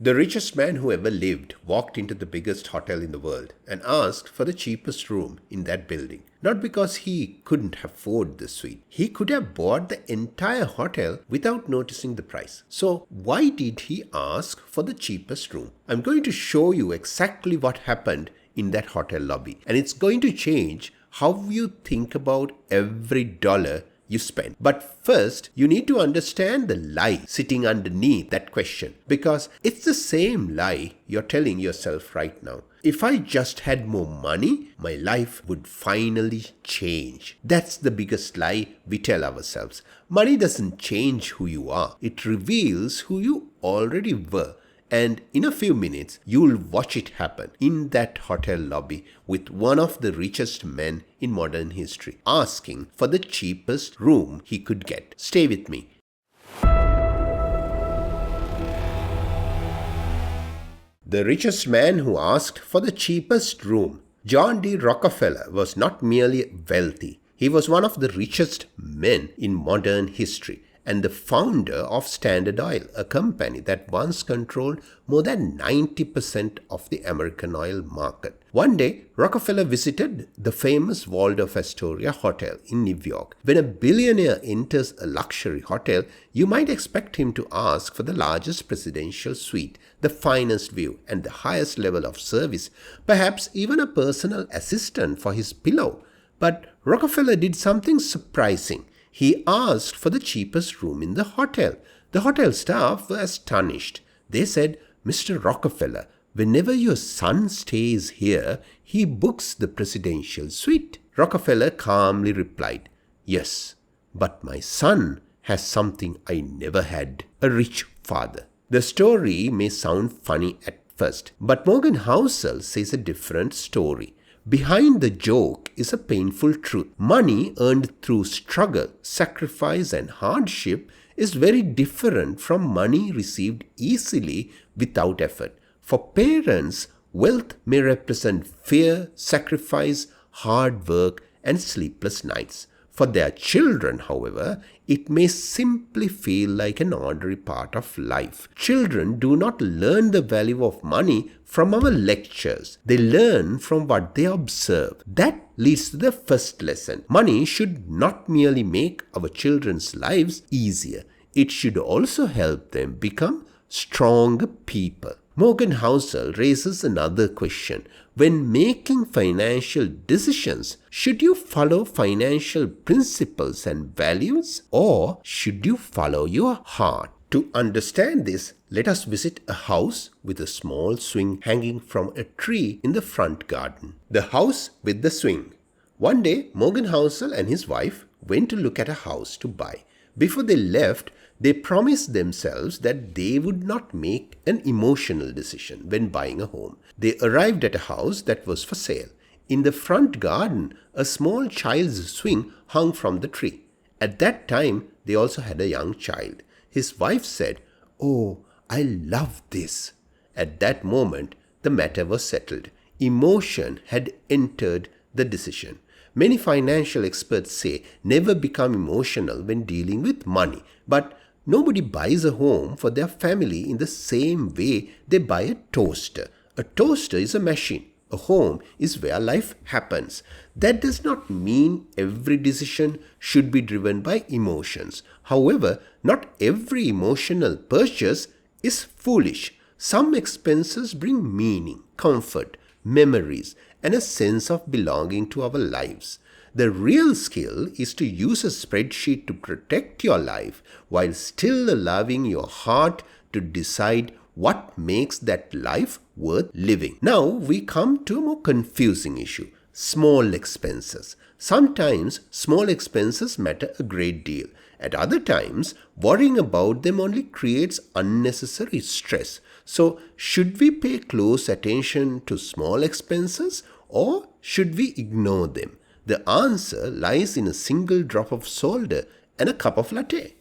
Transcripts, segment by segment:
The richest man who ever lived walked into the biggest hotel in the world and asked for the cheapest room in that building. Not because he couldn't afford the suite. He could have bought the entire hotel without noticing the price. So why did he ask for the cheapest room? I'm going to show you exactly what happened in that hotel lobby. And it's going to change how you think about every dollar you spend. But first, you need to understand the lie sitting underneath that question, because it's the same lie you're telling yourself right now. If I just had more money, my life would finally change. That's the biggest lie we tell ourselves. Money doesn't change who you are. It reveals who you already were. And in a few minutes, you'll watch it happen in that hotel lobby with one of the richest men in modern history, asking for the cheapest room he could get. Stay with me. The richest man who asked for the cheapest room. John D. Rockefeller was not merely wealthy. He was one of the richest men in modern history, and the founder of Standard Oil, a company that once controlled more than 90% of the American oil market. One day, Rockefeller visited the famous Waldorf Astoria hotel in New York. When a billionaire enters a luxury hotel, you might expect him to ask for the largest presidential suite, the finest view, and the highest level of service, perhaps even a personal assistant for his pillow. But Rockefeller did something surprising. He asked for the cheapest room in the hotel. The hotel staff were astonished. They said, "Mr. Rockefeller, whenever your son stays here, he books the presidential suite." Rockefeller calmly replied, "Yes, but my son has something I never had, a rich father." The story may sound funny at first, but Morgan Housel says a different story. Behind the joke is a painful truth. Money earned through struggle, sacrifice, and hardship is very different from money received easily without effort. For parents, wealth may represent fear, sacrifice, hard work, and sleepless nights. For their children, however, it may simply feel like an ordinary part of life. Children do not learn the value of money from our lectures. They learn from what they observe. That leads to the first lesson. Money should not merely make our children's lives easier. It should also help them become stronger people. Morgan Housel raises another question. When making financial decisions, should you follow financial principles and values, or should you follow your heart? To understand this, let us visit a house with a small swing hanging from a tree in the front garden. The house with the swing. One day, Morgan Housel and his wife went to look at a house to buy. Before they left, they promised themselves that they would not make an emotional decision when buying a home. They arrived at a house that was for sale. In the front garden, a small child's swing hung from the tree. At that time, they also had a young child. His wife said, "Oh, I love this." At that moment, the matter was settled. Emotion had entered the decision. Many financial experts say never become emotional when dealing with money, but nobody buys a home for their family in the same way they buy a toaster. A toaster is a machine. A home is where life happens. That does not mean every decision should be driven by emotions. However, not every emotional purchase is foolish. Some expenses bring meaning, comfort, memories, and a sense of belonging to our lives. The real skill is to use a spreadsheet to protect your life while still allowing your heart to decide what makes that life worth living. Now we come to a more confusing issue: small expenses. Sometimes small expenses matter a great deal. At other times, worrying about them only creates unnecessary stress. So, should we pay close attention to small expenses, or should we ignore them? The answer lies in a single drop of salt and a cup of latte.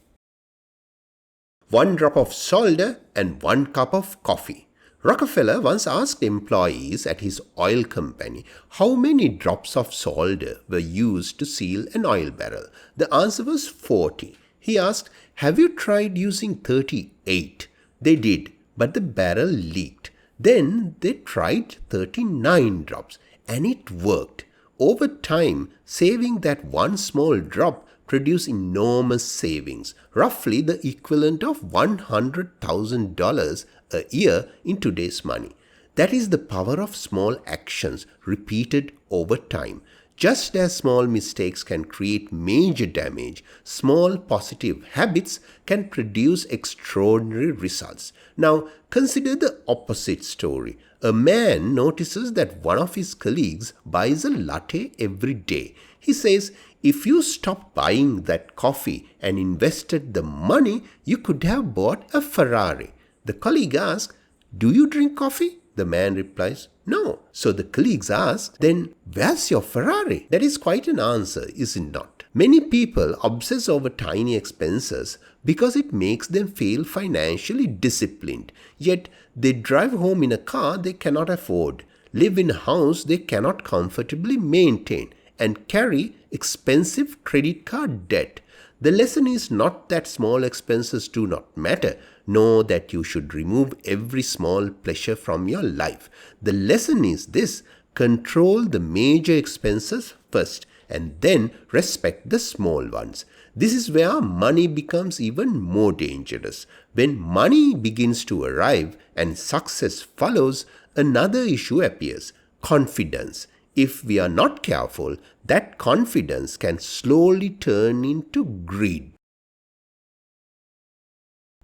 1 drop of salt and 1 cup of coffee. Rockefeller once asked employees at his oil company how many drops of salt were used to seal an oil barrel. The answer was 40. He asked, "Have you tried using 38? They did, but the barrel leaked. Then they tried 39 drops, and it worked. Over time, saving that one small drop produced enormous savings, roughly the equivalent of $100,000 a year in today's money. That is the power of small actions repeated over time. Just as small mistakes can create major damage, small positive habits can produce extraordinary results. Now, consider the opposite story. A man notices that one of his colleagues buys a latte every day. He says, if you stopped buying that coffee and invested the money, you could have bought a Ferrari. The colleague asks, do you drink coffee? The man replies, no. So the colleagues ask, then where's your Ferrari? That is quite an answer, is it not? Many people obsess over tiny expenses because it makes them feel financially disciplined. Yet they drive home in a car they cannot afford, live in a house they cannot comfortably maintain, and carry expensive credit card debt. The lesson is not that small expenses do not matter, nor that you should remove every small pleasure from your life. The lesson is this: control the major expenses first, and then respect the small ones. This is where money becomes even more dangerous. When money begins to arrive and success follows, another issue appears: confidence. If we are not careful, that confidence can slowly turn into greed.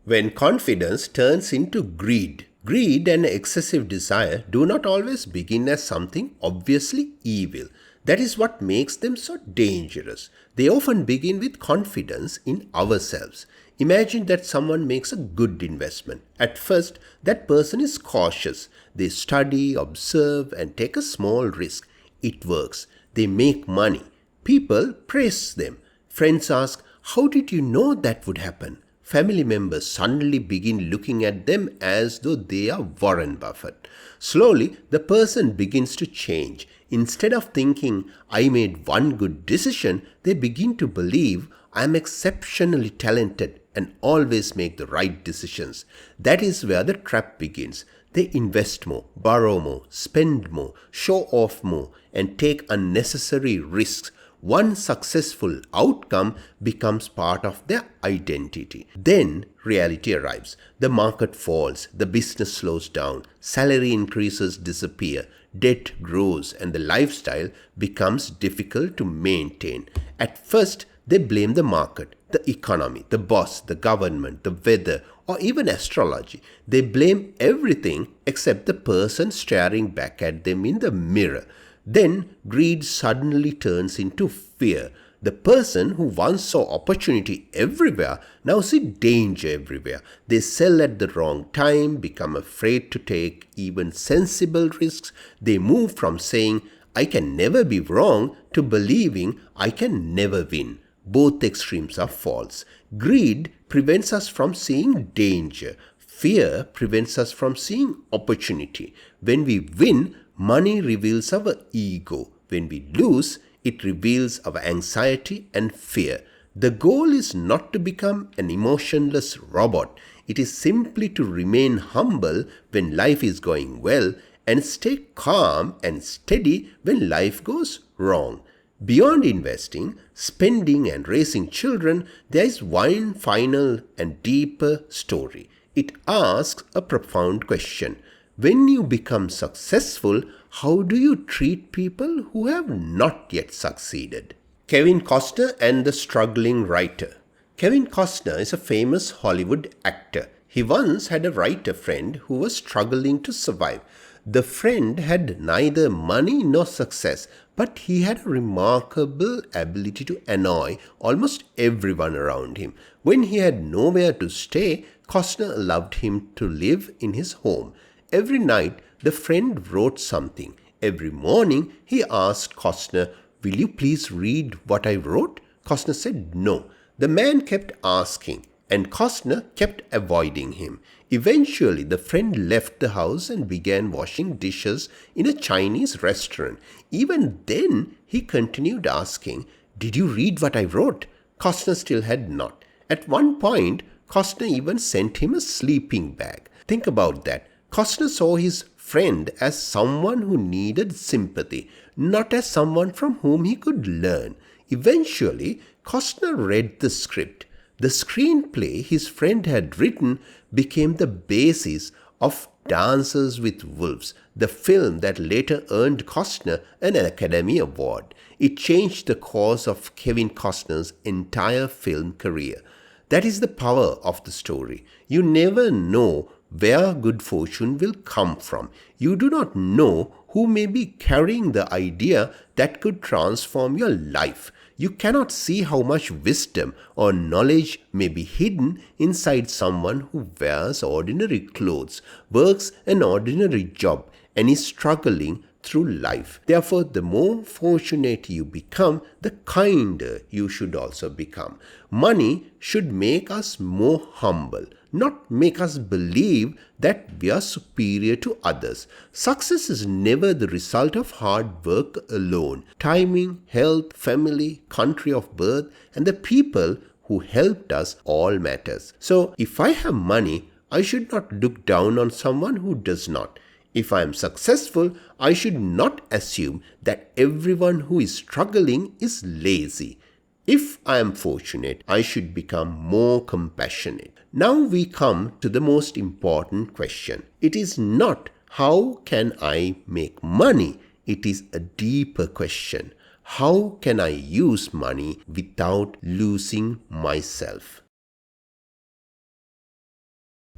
When confidence turns into greed and excessive desire do not always begin as something obviously evil. That is what makes them so dangerous. They often begin with confidence in ourselves. Imagine that someone makes a good investment. At first, that person is cautious. They study, observe, and take a small risk. It works. They make money. People praise them. Friends ask, how did you know that would happen? Family members suddenly begin looking at them as though they are Warren Buffett. Slowly, the person begins to change. Instead of thinking, I made one good decision, they begin to believe, I am exceptionally talented and always make the right decisions. That is where the trap begins. They invest more, borrow more, spend more, show off more, and take unnecessary risks. One successful outcome becomes part of their identity. Then reality arrives. The market falls, the business slows down, salary increases disappear, debt grows, and the lifestyle becomes difficult to maintain. At first, they blame the market, the economy, the boss, the government, the weather, or even astrology. They blame everything except the person staring back at them in the mirror. Then greed suddenly turns into fear. The person who once saw opportunity everywhere now sees danger everywhere. They sell at the wrong time, become afraid to take even sensible risks. They move from saying, I can never be wrong, to believing I can never win. Both extremes are false. Greed prevents us from seeing danger. Fear prevents us from seeing opportunity. When we win, money reveals our ego. When we lose, it reveals our anxiety and fear. The goal is not to become an emotionless robot. It is simply to remain humble when life is going well and stay calm and steady when life goes wrong. Beyond investing, spending, and raising children, there is one final and deeper story. It asks a profound question. When you become successful, how do you treat people who have not yet succeeded? Kevin Costner and the struggling writer. Kevin Costner is a famous Hollywood actor. He once had a writer friend who was struggling to survive. The friend had neither money nor success, but he had a remarkable ability to annoy almost everyone around him. When he had nowhere to stay, Costner allowed him to live in his home. Every night, the friend wrote something. Every morning, he asked Costner, will you please read what I wrote? Costner said no. The man kept asking, and Costner kept avoiding him. Eventually, the friend left the house and began washing dishes in a Chinese restaurant. Even then, he continued asking, did you read what I wrote? Costner still had not. At one point, Costner even sent him a sleeping bag. Think about that. Costner saw his friend as someone who needed sympathy, not as someone from whom he could learn. Eventually, Costner read the script. The screenplay his friend had written became the basis of Dances with Wolves, the film that later earned Costner an Academy Award. It changed the course of Kevin Costner's entire film career. That is the power of the story. You never know where good fortune will come from. You do not know who may be carrying the idea that could transform your life. You cannot see how much wisdom or knowledge may be hidden inside someone who wears ordinary clothes, works an ordinary job, and is struggling through life. Therefore, the more fortunate you become, the kinder you should also become. Money should make us more humble, not make us believe that we are superior to others. Success is never the result of hard work alone. Timing, health, family, country of birth, and the people who helped us all matters. So, if I have money, I should not look down on someone who does not. If I am successful, I should not assume that everyone who is struggling is lazy. If I am fortunate, I should become more compassionate. Now we come to the most important question. It is not how can I make money? It is a deeper question. How can I use money without losing myself?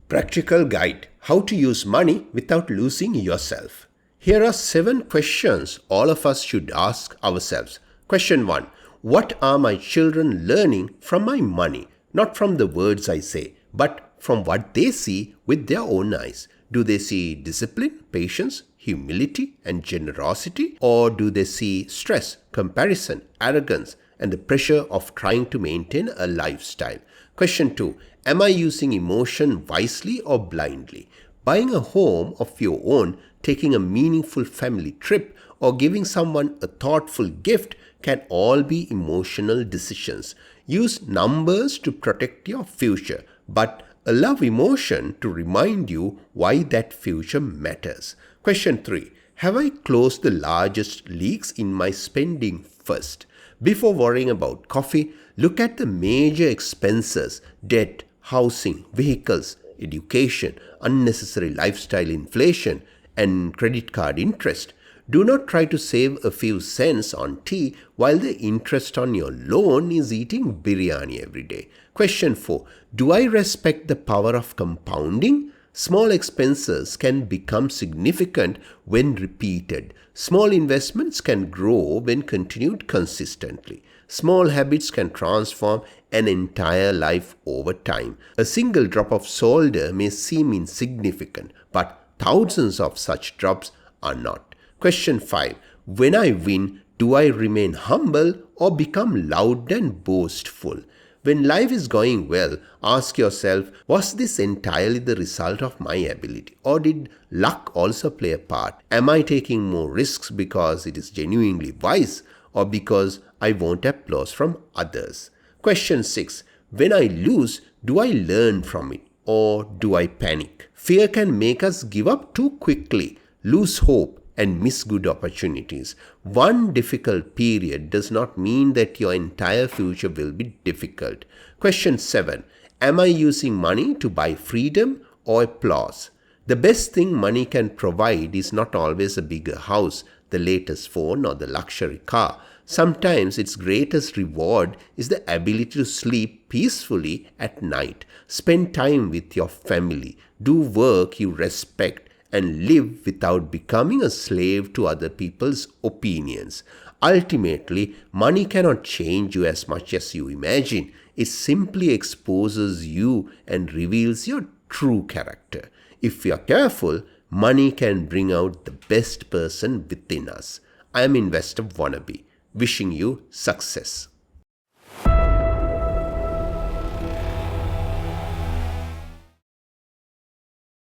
Practical guide: how to use money without losing yourself. Here are 7 questions all of us should ask ourselves. Question 1. What are my children learning from my money? Not from the words I say, but from what they see with their own eyes. Do they see discipline, patience, humility, and generosity? Or do they see stress, comparison, arrogance, and the pressure of trying to maintain a lifestyle? Question 2. Am I using emotion wisely or blindly? Buying a home of your own, taking a meaningful family trip, or giving someone a thoughtful gift can all be emotional decisions. Use numbers to protect your future, but allow emotion to remind you why that future matters. Question 3. Have I closed the largest leaks in my spending first? Before worrying about coffee, look at the major expenses: debt, housing, vehicles, education, unnecessary lifestyle inflation, and credit card interest. Do not try to save a few cents on tea while the interest on your loan is eating biryani every day. Question 4. Do I respect the power of compounding? Small expenses can become significant when repeated. Small investments can grow when continued consistently. Small habits can transform an entire life over time. A single drop of solder may seem insignificant, but thousands of such drops are not. Question 5. When I win, do I remain humble or become loud and boastful? When life is going well, ask yourself, was this entirely the result of my ability, or did luck also play a part? Am I taking more risks because it is genuinely wise, or because I want applause from others? Question 6. When I lose, do I learn from it, or do I panic? Fear can make us give up too quickly, lose hope, and miss good opportunities. One difficult period does not mean that your entire future will be difficult. Question 7. Am I using money to buy freedom or applause? The best thing money can provide is not always a bigger house, the latest phone, or the luxury car. Sometimes its greatest reward is the ability to sleep peacefully at night, spend time with your family, do work you respect, and live without becoming a slave to other people's opinions. Ultimately, money cannot change you as much as you imagine. It simply exposes you and reveals your true character. If we are careful, money can bring out the best person within us. I am Investor Wannabe, wishing you success.